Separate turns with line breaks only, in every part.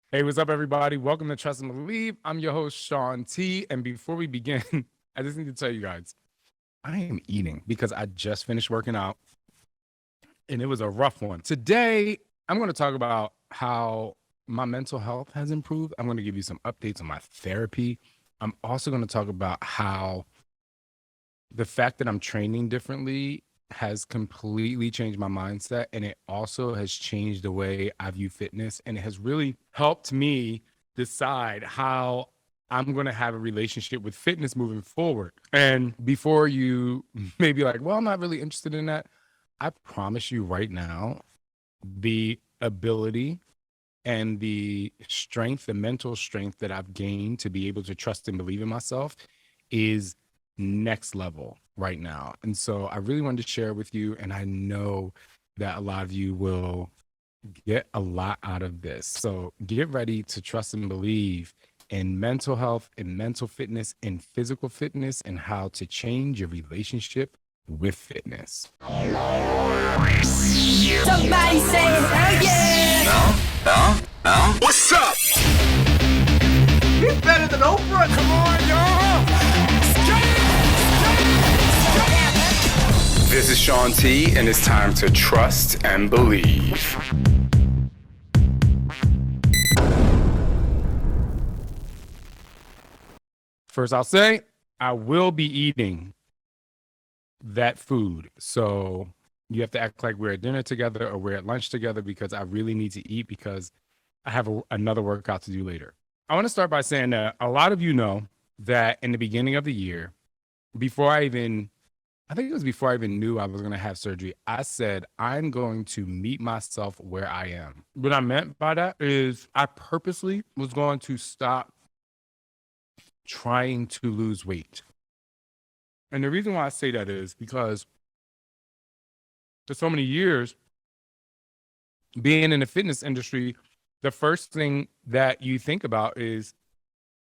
Hey, what's up, everybody? Welcome to Trust and Believe. I'm your host, Shaun T. And before we begin, I just need to tell you guys, I am eating because I just finished working out and it was a rough one. Today, I'm going to talk about how my mental health has improved. I'm going to give you some updates on my therapy. I'm also going to talk about how the fact that I'm training differently has completely changed my mindset. And it also has changed the way I view fitness. And it has really helped me decide how I'm going to have a relationship with fitness moving forward. And before you may be like, well, I'm not really interested in that, I promise you right now, the ability and the strength, the mental strength that I've gained to be able to trust and believe in myself is next level right now. And so I really wanted to share with you. And I know that a lot of you will get a lot out of this. So get ready to trust and believe in mental health, in mental fitness, in physical fitness, and how to change your relationship with fitness.
Somebody say hell yeah!
What's up?
He's better than Oprah.
Come on, y'all!
This is Shaun T, and it's time to trust and believe.
First, I'll say I will be eating that food. So you have to act like we're at dinner together or we're at lunch together because I really need to eat because I have another workout to do later. I want to start by saying that a lot of you know that in the beginning of the year, I think it was before I even knew I was going to have surgery, I said, I'm going to meet myself where I am. What I meant by that is I purposely was going to stop trying to lose weight. And the reason why I say that is because for so many years, being in the fitness industry, the first thing that you think about is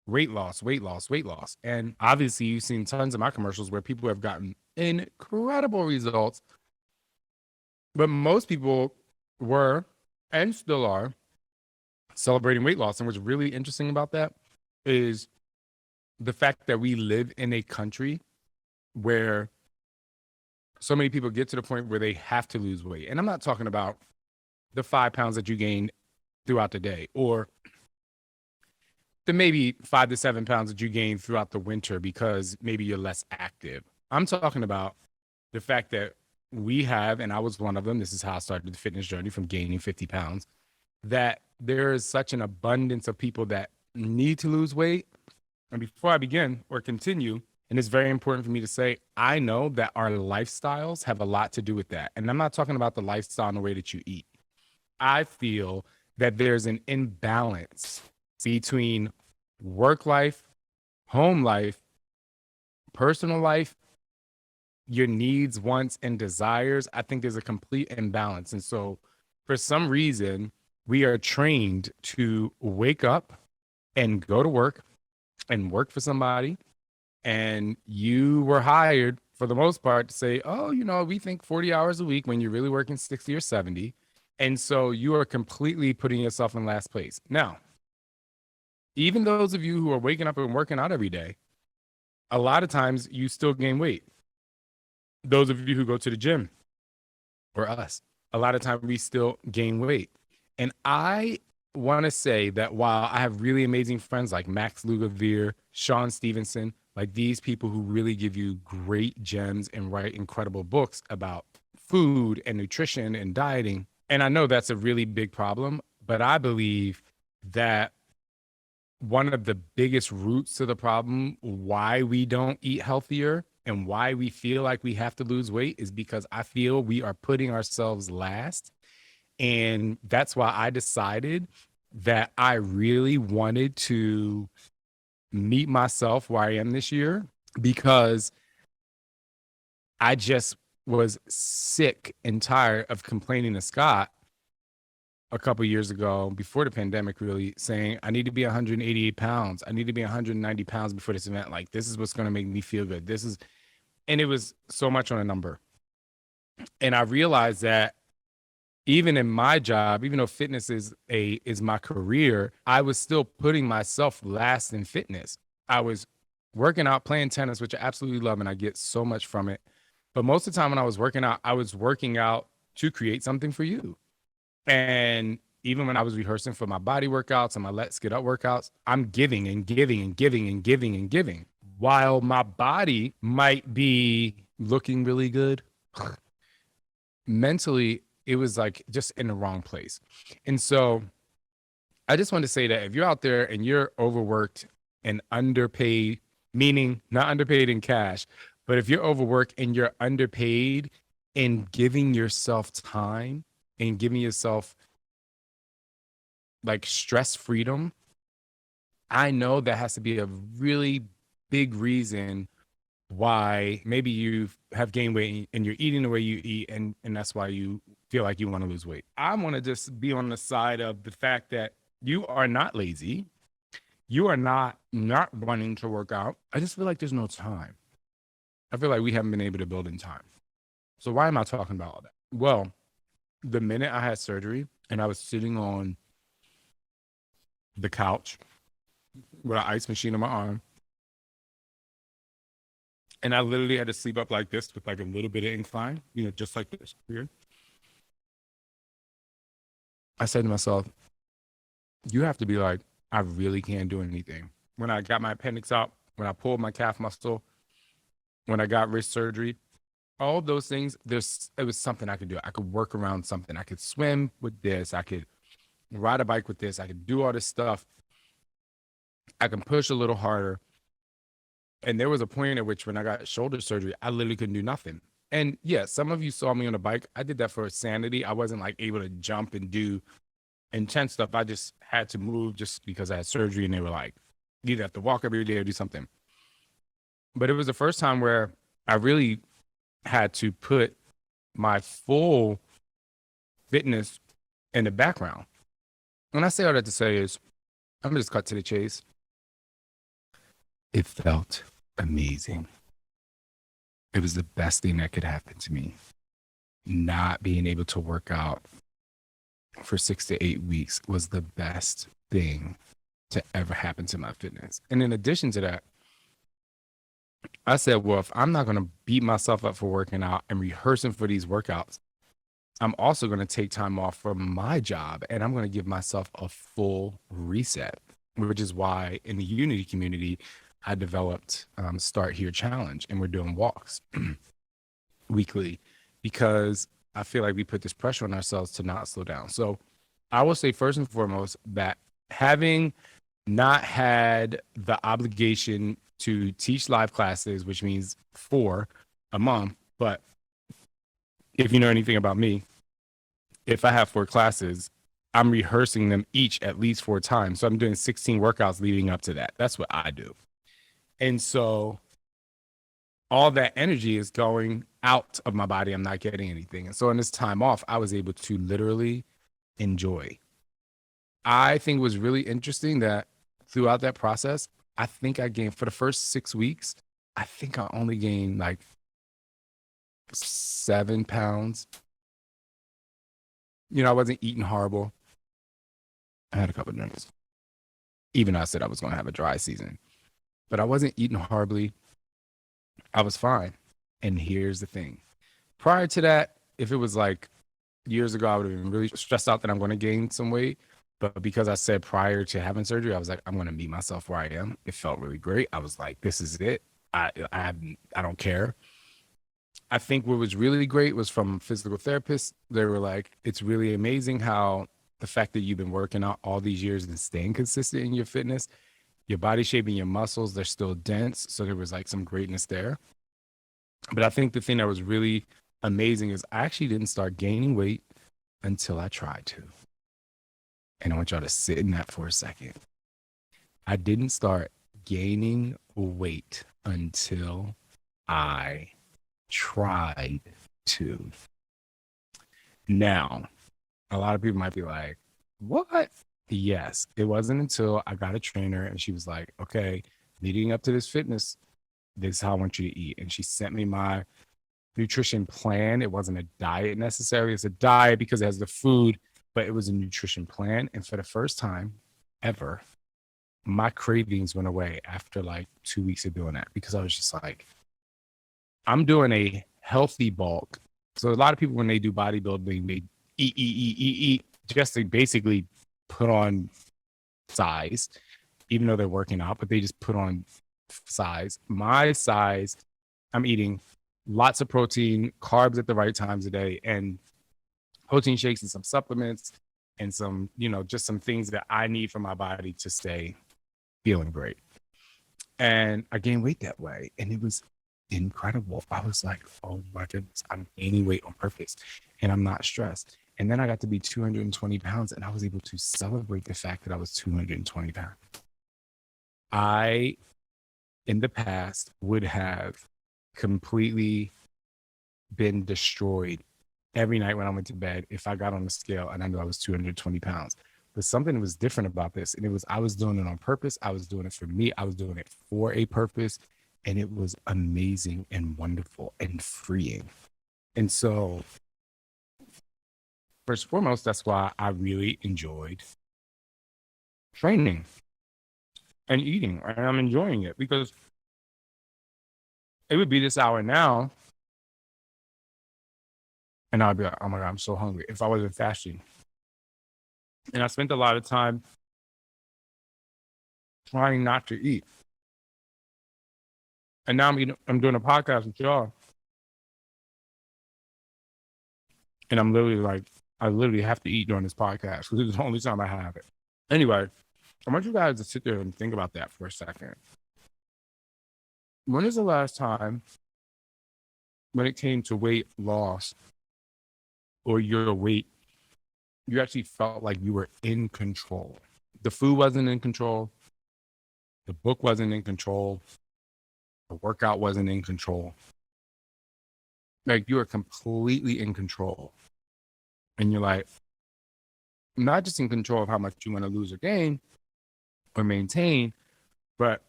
weight loss, weight loss, weight loss. And obviously, you've seen tons of my commercials where people have gotten incredible results. But most people were and still are celebrating weight loss. And what's really interesting about that is the fact that we live in a country where so many people get to the point where they have to lose weight. And I'm not talking about the 5 pounds that you gain throughout the day or the maybe 5 to 7 pounds that you gain throughout the winter because maybe you're less active. I'm talking about the fact that we have, and I was one of them, this is how I started the fitness journey from gaining 50 pounds, that there is such an abundance of people that need to lose weight. And before I begin or continue, and it's very important for me to say, I know that our lifestyles have a lot to do with that. And I'm not talking about the lifestyle and the way that you eat. I feel that there's an imbalance between work life, home life, personal life, your needs, wants, and desires. I think there's a complete imbalance. And so for some reason, we are trained to wake up and go to work and work for somebody. And you were hired for the most part to say, oh, we think 40 hours a week when you're really working 60 or 70. And so you are completely putting yourself in last place. Now, even those of you who are waking up and working out every day, a lot of times you still gain weight. Those of you who go to the gym or us, a lot of times we still gain weight. And I want to say that while I have really amazing friends like Max Lugavere, Shaun Stevenson, like these people who really give you great gems and write incredible books about food and nutrition and dieting. And I know that's a really big problem, but I believe that one of the biggest roots to the problem, why we don't eat healthier and why we feel like we have to lose weight is because I feel we are putting ourselves last. And that's why I decided that I really wanted to meet myself where I am this year because I just was sick and tired of complaining to Scott a couple years ago before the pandemic, really saying, I need to be 188 pounds. I need to be 190 pounds before this event. Like, this is what's going to make me feel good. And it was so much on a number. And I realized that even in my job, even though fitness is my career, I was still putting myself last in fitness. I was working out, playing tennis, which I absolutely love, and I get so much from it. But most of the time when I was working out to create something for you. And even when I was rehearsing for my body workouts and my Let's Get Up workouts, I'm giving and giving and giving and giving and giving. While my body might be looking really good, mentally, it was like just in the wrong place. And so I just want to say that if you're out there and you're overworked and underpaid, meaning not underpaid in cash, but if you're overworked and you're underpaid and giving yourself time and giving yourself like stress freedom, I know that has to be a really big reason why maybe you have gained weight and you're eating the way you eat, and that's why you feel like you want to lose weight. I want to just be on the side of the fact that you are not lazy. You are not wanting to work out. I just feel like there's no time. I feel like we haven't been able to build in time. So why am I talking about all that? Well, the minute I had surgery and I was sitting on the couch with an ice machine on my arm, and I literally had to sleep up like this with like a little bit of incline, just like this here. I said to myself, you have to be like, I really can't do anything. When I got my appendix out, when I pulled my calf muscle, when I got wrist surgery, all of those things, it was something I could do. I could work around something. I could swim with this. I could ride a bike with this. I could do all this stuff. I can push a little harder. And there was a point at which when I got shoulder surgery, I literally couldn't do nothing. And yeah, some of you saw me on a bike. I did that for sanity. I wasn't like able to jump and do intense stuff. I just had to move just because I had surgery, and they were like, you either have to walk every day or do something. But it was the first time where I really had to put my full fitness in the background. When I say all that to say is, I'm gonna just cut to the chase. It felt amazing. It was the best thing that could happen to me. Not being able to work out for 6 to 8 weeks was the best thing to ever happen to my fitness. And in addition to that, I said, well, if I'm not going to beat myself up for working out and rehearsing for these workouts, I'm also going to take time off from my job, and I'm going to give myself a full reset, which is why in the Unity community, I developed Start Here Challenge, and we're doing walks weekly because I feel like we put this pressure on ourselves to not slow down. So I will say first and foremost that having not had the obligation to teach live classes, which means 4 a month, but if you know anything about me, if I have 4 classes, I'm rehearsing them each at least 4 times. So I'm doing 16 workouts leading up to that. That's what I do. And so all that energy is going out of my body. I'm not getting anything. And so in this time off, I was able to literally enjoy. I think it was really interesting that throughout that process, I think I gained, for the first 6 weeks, I think I only gained like 7 pounds. I wasn't eating horrible. I had a couple of drinks. Even though I said I was going to have a dry season. But I wasn't eating horribly. I was fine. And here's the thing. Prior to that, if it was like years ago, I would have been really stressed out that I'm going to gain some weight. But because I said prior to having surgery, I was like, I'm going to meet myself where I am. It felt really great. I was like, this is it. I don't care. I think what was really great was from physical therapists. They were like, it's really amazing how the fact that you've been working out all these years and staying consistent in your fitness, your body shape and your muscles, they're still dense. So there was like some greatness there. But I think the thing that was really amazing is I actually didn't start gaining weight until I tried to. And I want y'all to sit in that for a second. I didn't start gaining weight until I tried to. Now, a lot of people might be like, what? Yes, it wasn't until I got a trainer and she was like, okay, leading up to this fitness, this is how I want you to eat. And she sent me my nutrition plan. It wasn't a diet necessarily. It's a diet because it has the food, but it was a nutrition plan. And for the first time ever, my cravings went away after like 2 weeks of doing that, because I was just like, I'm doing a healthy bulk. So a lot of people, when they do bodybuilding, they eat, just to basically put on size, even though they're working out, but they just put on size. My size, I'm eating lots of protein, carbs at the right times a day, and protein shakes and some supplements and some, just some things that I need for my body to stay feeling great. And I gained weight that way, and it was incredible. I was like, oh my goodness, I'm gaining weight on purpose and I'm not stressed. And then I got to be 220 pounds, and I was able to celebrate the fact that I was 220 pounds. I, in the past, would have completely been destroyed every night when I went to bed if I got on the scale and I knew I was 220 pounds. But something was different about this. And it was, I was doing it on purpose. I was doing it for me. I was doing it for a purpose. And it was amazing and wonderful and freeing. And so, first and foremost, that's why I really enjoyed training and eating. And I'm enjoying it, because it would be this hour now, and I'd be like, oh my God, I'm so hungry, if I wasn't fasting. And I spent a lot of time trying not to eat. And now I'm doing a podcast with y'all. And I'm literally like, I literally have to eat during this podcast because it's the only time I have it. Anyway, I want you guys to sit there and think about that for a second. When is the last time, when it came to weight loss or your weight, you actually felt like you were in control? The food wasn't in control. The book wasn't in control. The workout wasn't in control. Like, you were completely in control. And you're like, not just in control of how much you want to lose or gain or maintain, but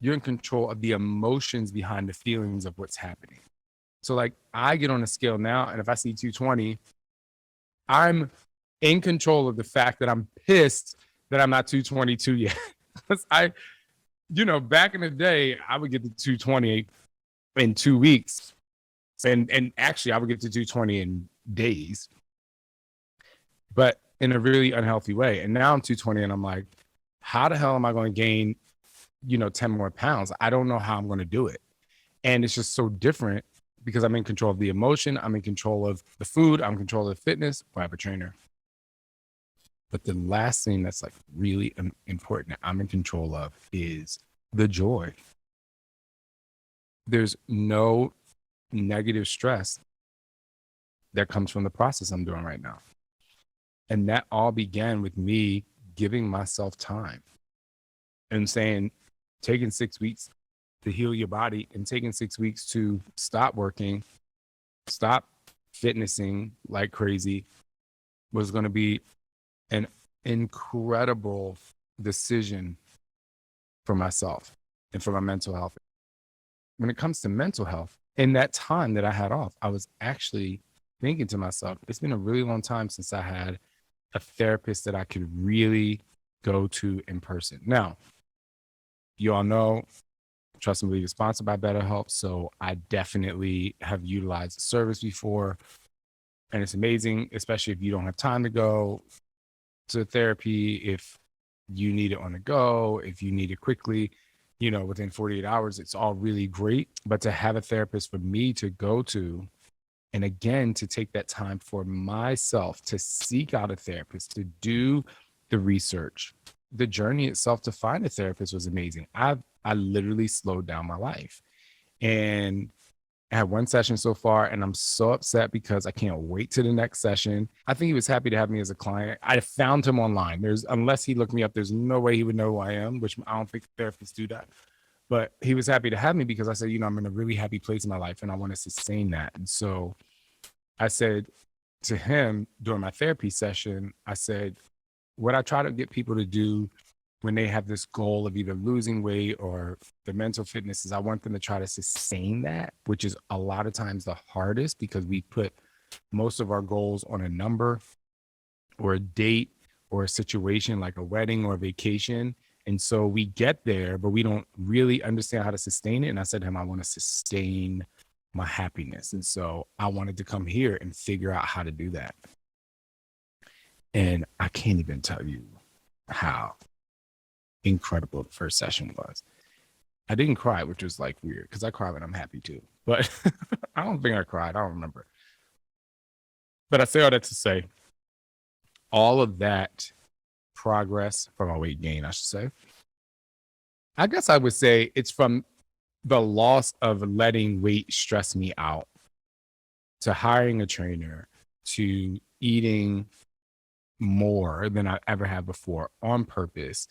you're in control of the emotions behind the feelings of what's happening. So like, I get on a scale now, and if I see 220, I'm in control of the fact that I'm pissed that I'm not 222 yet. Because back in the day, I would get to 220 in 2 weeks. And actually, I would get to 220 in days, but in a really unhealthy way. And now I'm 220, and I'm like, how the hell am I going to gain, 10 more pounds? I don't know how I'm going to do it. And it's just so different because I'm in control of the emotion. I'm in control of the food. I'm in control of the fitness. I have a trainer. But the last thing that's like really important that I'm in control of is the joy. There's no negative stress that comes from the process I'm doing right now. And that all began with me giving myself time and saying, taking 6 weeks to heal your body and taking 6 weeks to stop working, stop fitnessing like crazy was going to be an incredible decision for myself and for my mental health. When it comes to mental health, in that time that I had off, I was actually thinking to myself, it's been a really long time since I had a therapist that I could really go to in person. Now, you all know, Trust and Believe is sponsored by BetterHelp, so I definitely have utilized the service before, and it's amazing, especially if you don't have time to go to therapy, if you need it on the go, if you need it quickly, within 48 hours, it's all really great. But to have a therapist for me to go to, and again, to take that time for myself to seek out a therapist, to do the research, the journey itself to find a therapist was amazing. I literally slowed down my life. And I had one session so far, and I'm so upset because I can't wait to the next session. I think he was happy to have me as a client. I found him online. Unless he looked me up, there's no way he would know who I am, which I don't think therapists do that. But he was happy to have me because I said, I'm in a really happy place in my life and I want to sustain that. And so I said to him during my therapy session, I said, what I try to get people to do when they have this goal of either losing weight or the mental fitness is I want them to try to sustain that, which is a lot of times the hardest because we put most of our goals on a number or a date or a situation like a wedding or a vacation. And so we get there, but we don't really understand how to sustain it. And I said to him, I want to sustain my happiness. And so I wanted to come here and figure out how to do that. And I can't even tell you how incredible the first session was. I didn't cry, which was like weird because I cry when I'm happy too. But I don't think I cried. I don't remember. But I say all that to say, all of that progress from my weight gain, I should say, I guess I would say it's from the loss of letting weight stress me out to hiring a trainer to eating more than I ever have before on purpose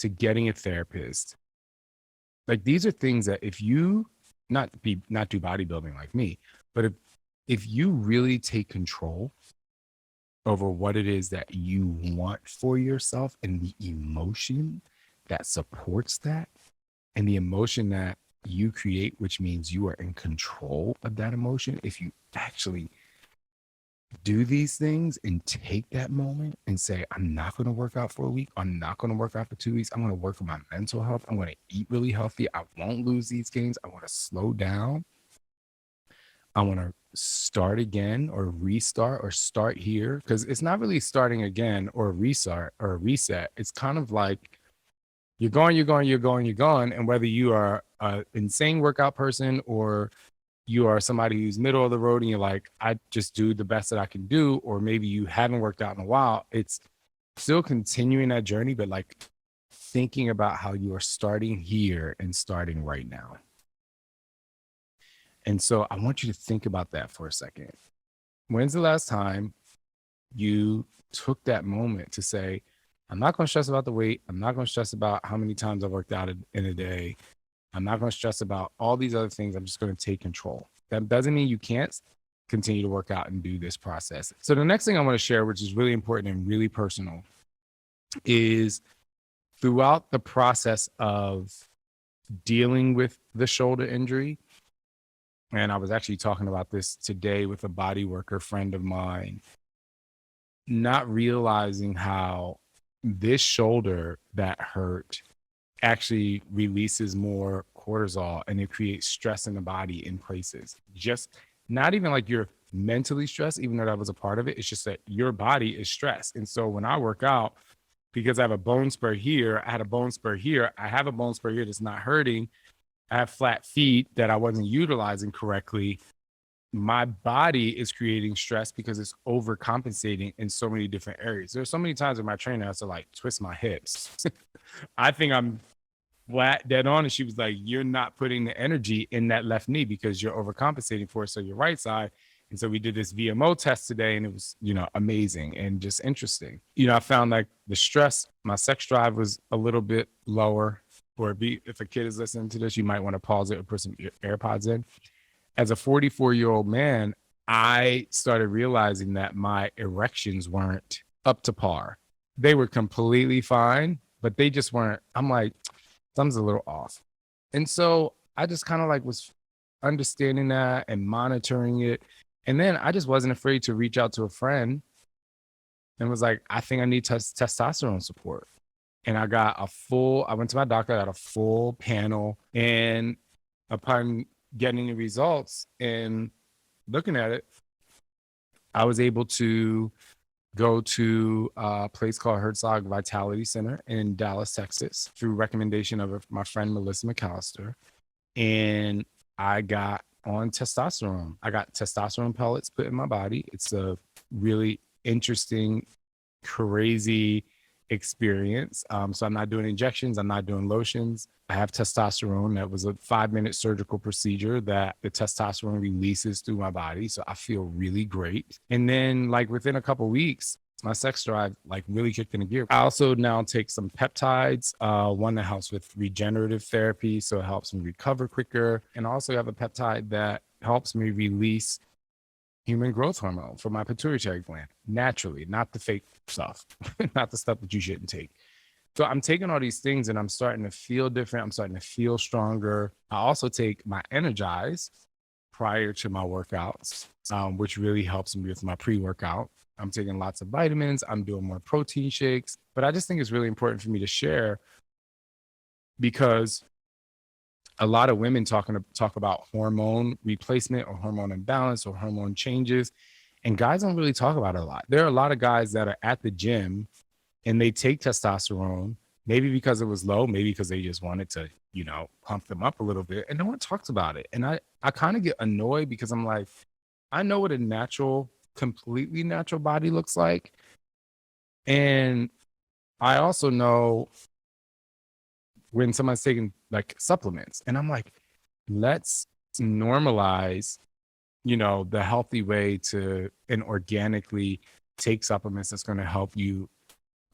to getting a therapist. Like these are things that if you not do bodybuilding like me, but if you really take control over what it is that you want for yourself and the emotion that supports that and the emotion that you create, which means you are in control of that emotion. If you actually do these things and take that moment and say, I'm not going to work out for a week. I'm not going to work out for 2 weeks. I'm going to work on my mental health. I'm going to eat really healthy. I won't lose these gains. I want to slow down. I want to start again or restart or start here because it's not really starting again or a restart or a reset. It's kind of like you're going. And whether you are an insane workout person or you are somebody who's middle of the road and you're like, I just do the best that I can do, or maybe you haven't worked out in a while, it's still continuing that journey, but like thinking about how you are starting here and starting right now. And so I want you to think about that for a second. When's the last time you took that moment to say, I'm not going to stress about the weight. I'm not going to stress about how many times I've worked out in a day. I'm not going to stress about all these other things. I'm just going to take control. That doesn't mean you can't continue to work out and do this process. So the next thing I want to share, which is really important and really personal, is throughout the process of dealing with the shoulder injury, and I was actually talking about this today with a body worker friend of mine, not realizing how this shoulder that hurt actually releases more cortisol and it creates stress in the body in places. Just not even like you're mentally stressed, even though that was a part of it. It's just that your body is stressed. And so when I work out, because I have a bone spur here, I had a bone spur here, I have a bone spur here that's not hurting, I have flat feet that I wasn't utilizing correctly. My body is creating stress because it's overcompensating in so many different areas. There's so many times when my trainer has to like twist my hips. I think I'm flat dead on. And she was like, you're not putting the energy in that left knee because you're overcompensating for it. So your right side. And so we did this VMO test today and it was, amazing and just interesting. I found like the stress, my sex drive was a little bit lower. Or if a kid is listening to this, you might want to pause it or put some AirPods in. As a 44-year-old man, I started realizing that my erections weren't up to par. They were completely fine, but they just weren't. I'm like, something's a little off. And so I just kind of like was understanding that and monitoring it. And then I just wasn't afraid to reach out to a friend and was like, I think I need testosterone support. And I went to my doctor, I got a full panel. And upon getting the results and looking at it, I was able to go to a place called Herzog Vitality Center in Dallas, Texas, through recommendation of my friend Melissa McAllister. And I got on testosterone. I got testosterone pellets put in my body. It's a really interesting, crazy experience. So I'm not doing injections. I'm not doing lotions. I have testosterone. That was a 5-minute surgical procedure that the testosterone releases through my body. So I feel really great. And then like within a couple of weeks, my sex drive like really kicked into gear. I also now take some peptides, one that helps with regenerative therapy. So it helps me recover quicker. And I also have a peptide that helps me release human growth hormone for my pituitary gland naturally, not the fake stuff, not the stuff that you shouldn't take. So I'm taking all these things and I'm starting to feel different. I'm starting to feel stronger. I also take my Energize prior to my workouts, which really helps me with my pre-workout. I'm taking lots of vitamins. I'm doing more protein shakes. But I just think it's really important for me to share because a lot of women talk about hormone replacement or hormone imbalance or hormone changes, and guys don't really talk about it a lot. There are a lot of guys that are at the gym and they take testosterone, maybe because it was low, maybe because they just wanted to, pump them up a little bit, and no one talks about it. And I kind of get annoyed because I'm like, I know what a completely natural body looks like. And I also know when someone's taking like supplements, and I'm like, let's normalize, the healthy way to and organically take supplements that's going to help you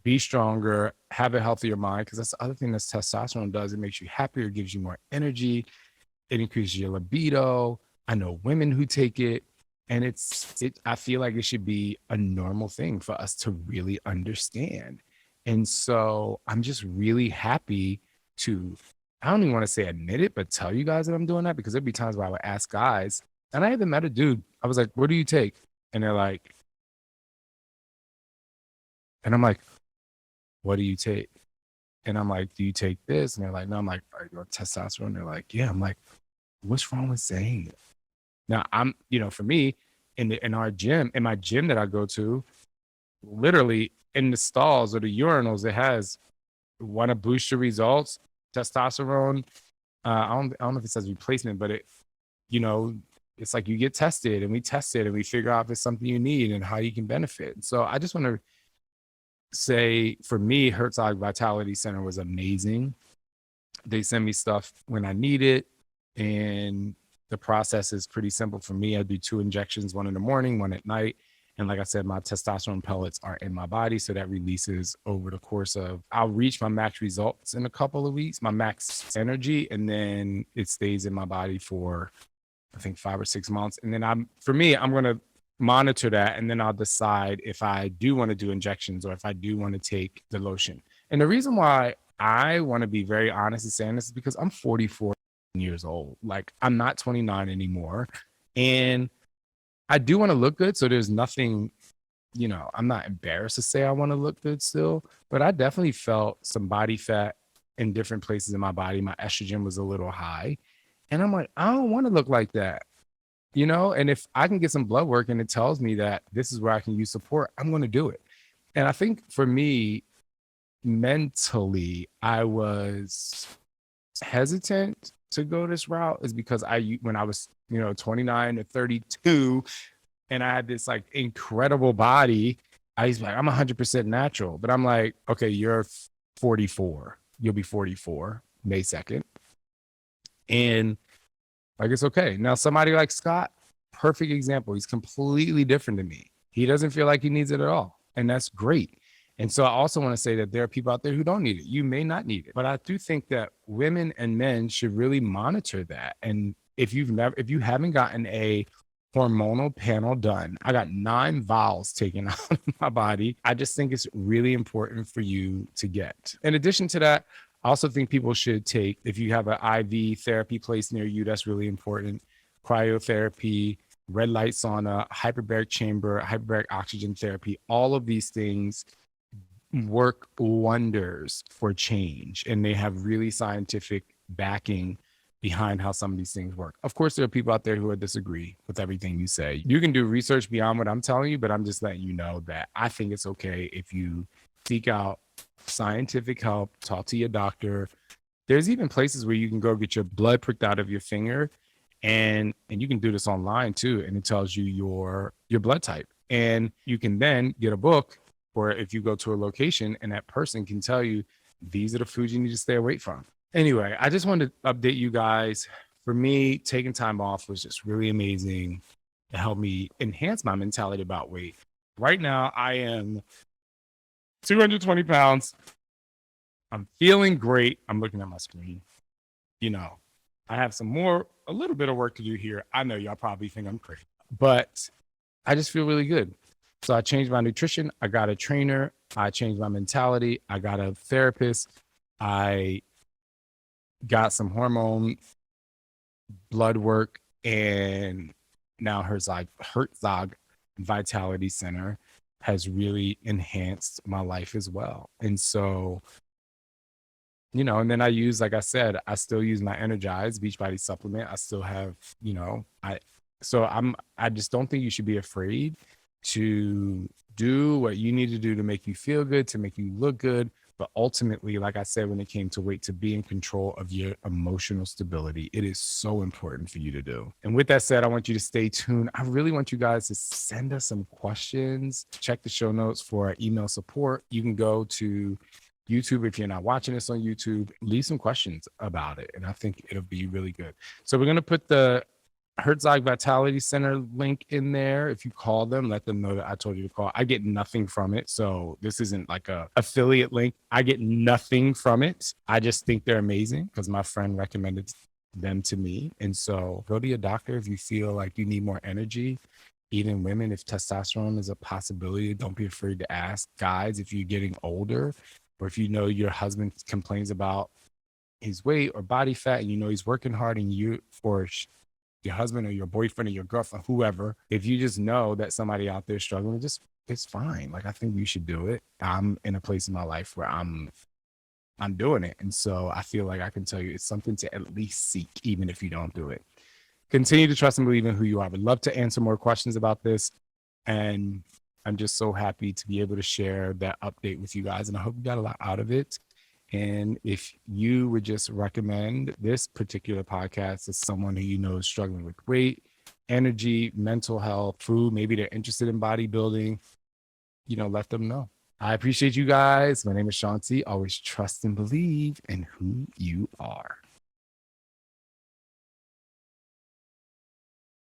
be stronger, have a healthier mind. Because that's the other thing that testosterone does. It makes you happier, gives you more energy, it increases your libido. I know women who take it, and I feel like it should be a normal thing for us to really understand. And so I'm just really happy to, I don't even want to say admit it, but tell you guys that I'm doing that, because there'd be times where I would ask guys, and I even met a dude. I was like, what do you take? And they're like, and I'm like, what do you take? And I'm like, do you take this? And they're like, no. I'm like, are you on testosterone? They're like, yeah. I'm like, what's wrong with saying it? Now I'm, for me, in our gym, in my gym that I go to, literally in the stalls or the urinals, it has, want to boost your results, testosterone. I don't know if it says replacement, but it's like you get tested, and we test it and we figure out if it's something you need and how you can benefit. So I just want to say, for me, Herzog Vitality Center was amazing. They send me stuff when I need it, and the process is pretty simple for me. I do 2 injections, 1 in the morning, 1 at night. And like I said, my testosterone pellets are in my body. So that releases over the course of, I'll reach my max results in a couple of weeks, my max energy. And then it stays in my body for, I think, 5 or 6 months. And then I'm going to monitor that. And then I'll decide if I do want to do injections or if I do want to take the lotion. And the reason why I want to be very honest in saying this is because I'm 44 years old. Like, I'm not 29 anymore. And I do want to look good. So there's nothing, I'm not embarrassed to say I want to look good still, but I definitely felt some body fat in different places in my body. My estrogen was a little high. And I'm like, I don't want to look like that, and if I can get some blood work and it tells me that this is where I can use support, I'm going to do it. And I think for me, mentally, I was hesitant to go this route is because when I was, 29 to 32, and I had this like incredible body, I was like, I'm 100% natural. But I'm like, okay, you're 44. You'll be 44 May 2nd. And like, it's okay. Now, somebody like Scott, perfect example. He's completely different than me. He doesn't feel like he needs it at all. And that's great. And so I also want to say that there are people out there who don't need it. You may not need it. But I do think that women and men should really monitor that. And if you haven't gotten a hormonal panel done, I got 9 vials taken out of my body. I just think it's really important for you to get. In addition to that, I also think people should take, if you have an IV therapy place near you, that's really important. Cryotherapy, red light sauna, hyperbaric chamber, hyperbaric oxygen therapy, all of these things work wonders for change. And they have really scientific backing behind how some of these things work. Of course, there are people out there who would disagree with everything you say. You can do research beyond what I'm telling you, but I'm just letting you know that I think it's okay if you seek out scientific help, talk to your doctor. There's even places where you can go get your blood pricked out of your finger, and you can do this online too, and it tells you your blood type. And you can then get a book, or if you go to a location and that person can tell you, these are the foods you need to stay away from. Anyway, I just wanted to update you guys. For me, taking time off was just really amazing. It helped me enhance my mentality about weight. Right now, I am 220 pounds. I'm feeling great. I'm looking at my screen. I have a little bit of work to do here. I know y'all probably think I'm crazy, but I just feel really good. So I changed my nutrition. I got a trainer. I changed my mentality. I got a therapist. I got some hormone blood work, and now Herzog Vitality Center has really enhanced my life as well. And so, and then I use, like I said, I still use my Energize Beachbody supplement. I still have, I just don't think you should be afraid to do what you need to do to make you feel good, to make you look good. But ultimately, like I said, when it came to weight, to be in control of your emotional stability, it is so important for you to do. And with that said, I want you to stay tuned. I really want you guys to send us some questions. Check the show notes for our email support. You can go to YouTube if you're not watching this on YouTube. Leave some questions about it, and I think it'll be really good. So we're going to put the Herzog Vitality Center link in there. If you call them, let them know that I told you to call. I get nothing from it. So this isn't like a affiliate link. I get nothing from it. I just think they're amazing because my friend recommended them to me. And so go to your doctor if you feel like you need more energy. Even women, if testosterone is a possibility, don't be afraid to ask. Guys, if you're getting older, or if you know your husband complains about his weight or body fat, and you know he's working hard, and you, or your husband or your boyfriend or your girlfriend, whoever, if you just know that somebody out there struggling, it's fine. Like, I think you should do it. I'm in a place in my life where I'm doing it. And so I feel like I can tell you it's something to at least seek, even if you don't do it. Continue to trust and believe in who you are. I would love to answer more questions about this. And I'm just so happy to be able to share that update with you guys. And I hope you got a lot out of it. And if you would just recommend this particular podcast to someone who you know is struggling with weight, energy, mental health, food, maybe they're interested in bodybuilding, let them know. I appreciate you guys. My name is Shaun T. Always trust and believe in who you are.